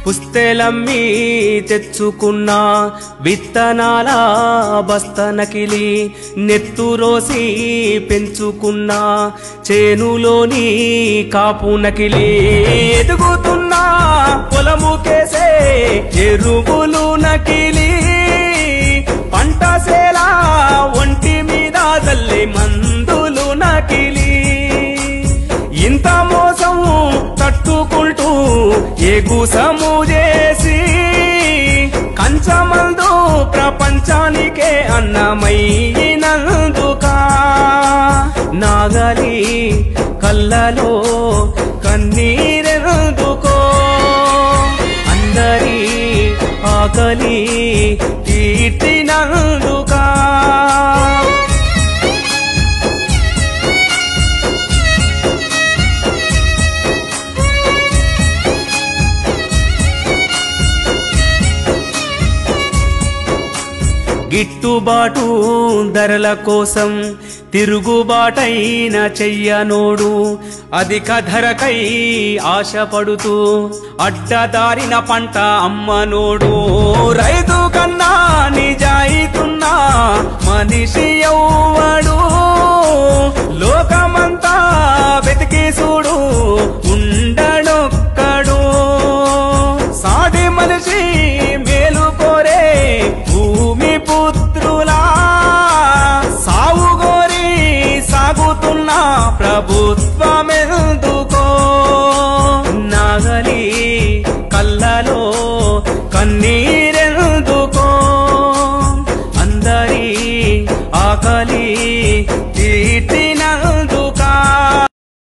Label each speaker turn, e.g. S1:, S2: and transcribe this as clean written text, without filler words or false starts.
S1: పుస్తెలమ్మి తెచ్చుకున్న విత్తనాల బస్తనకిలి నెత్తురోసి పెంచుకున్న చేనులోని కాపునకిలి ఎదుగుతున్న పొలముకేసే ఎరువులు నకిలి పంటసేల ఒంటి మీద తల్లి మందులు నకిలి ఇంత మోసం తట్టుకుంటూ ఎగుసము చేసి కంచమందు ప్రపంచానికే అన్నమైనందుక నాగలి కళ్ళలో కన్నీరెందుకో అందరి ఆకలి తీర్చినందుక గిట్టుబాటు ధరల కోసం తిరుగుబాటైన చెయ్యనోడు అధిక ధరకై ఆశపడుతూ అడ్డదారిన పంట అమ్మనోడు రైతు కన్నా నిజాయితున్నా మనిషి ఎవ్వడు లోకమంతా వెతికి చూడు